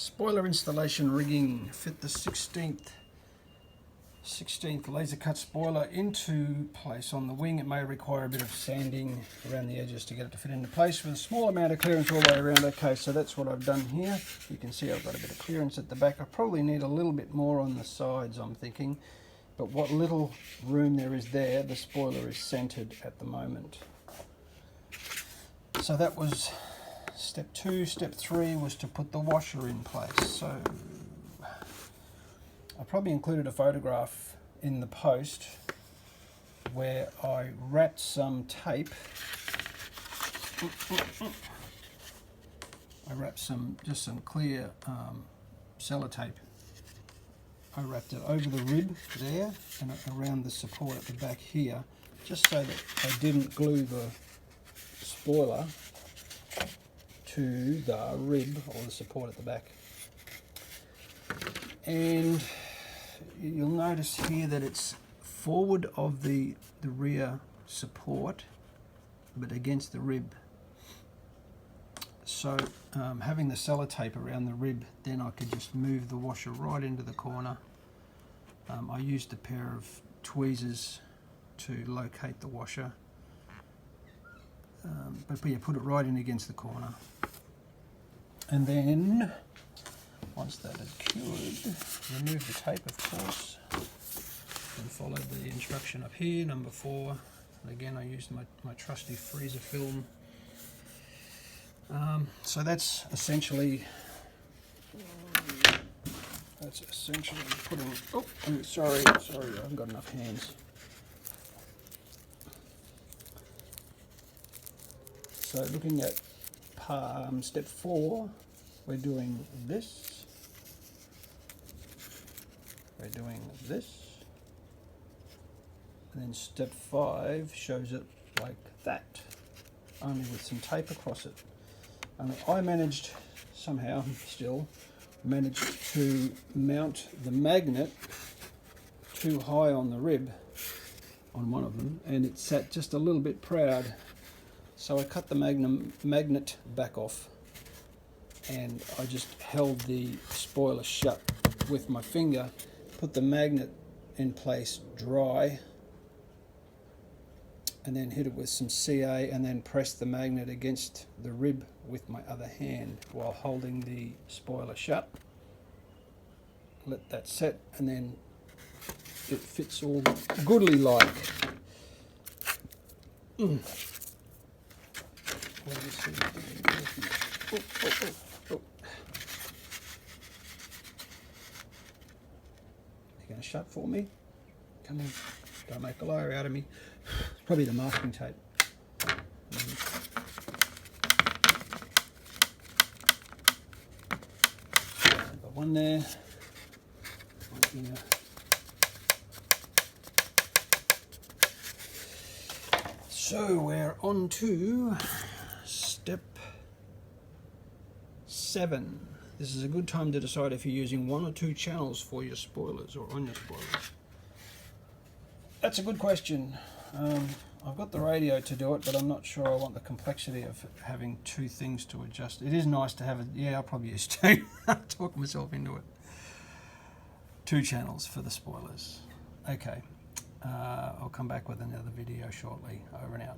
Spoiler installation rigging. Fit the 16th laser cut spoiler into place on the wing. It may require a bit of sanding around the edges to get it to fit into place with a small amount of clearance all the way around. Okay, so that's what I've done here. You can see I've got a bit of clearance at the back. I probably need a little bit more on the sides, I'm thinking, but what little room there is there, the spoiler is centered at the moment. So that was step 2. Step 3 was to put the washer in place. So I probably included a photograph in the post where I wrapped some tape. I wrapped just some clear sellotape. I wrapped it over the rib there and around the support at the back here, just so that I didn't glue the spoiler to the rib or the support at the back. And you'll notice here that it's forward of the rear support but against the rib. So having the sellotape around the rib, then I could just move the washer right into the corner. I used a pair of tweezers to locate the washer, but yeah, put it right in against the corner. And then once that had cured, remove the tape, of course, and follow the instruction up here, number 4. And again, I used my trusty freezer film. So that's essentially putting. Oh, I'm sorry, I haven't got enough hands. So looking at step 4, we're doing this. We're doing this. And then step 5 shows it like that, only with some tape across it. And I managed, somehow still, managed to mount the magnet too high on the rib, on one of them, and it sat just a little bit proud. So I cut the magnet back off, and I just held the spoiler shut with my finger, put the magnet in place dry, and then hit it with some CA, and then pressed the magnet against the rib with my other hand while holding the spoiler shut. Let that set, and then it fits all goodly like. Let me see. Oh. You going to shut for me? Come on, don't make a liar out of me. It's probably the masking tape. Got one there. One here. So we're on to step 7. This is a good time to decide if you're using 1 or 2 channels for your spoilers or on your spoilers. That's a good question. I've got the radio to do it, but I'm not sure I want the complexity of having 2 things to adjust. It is nice to have it. Yeah, I'll probably use 2. Talk myself into it. 2 channels for the spoilers. Okay. I'll come back with another video shortly. Over and out.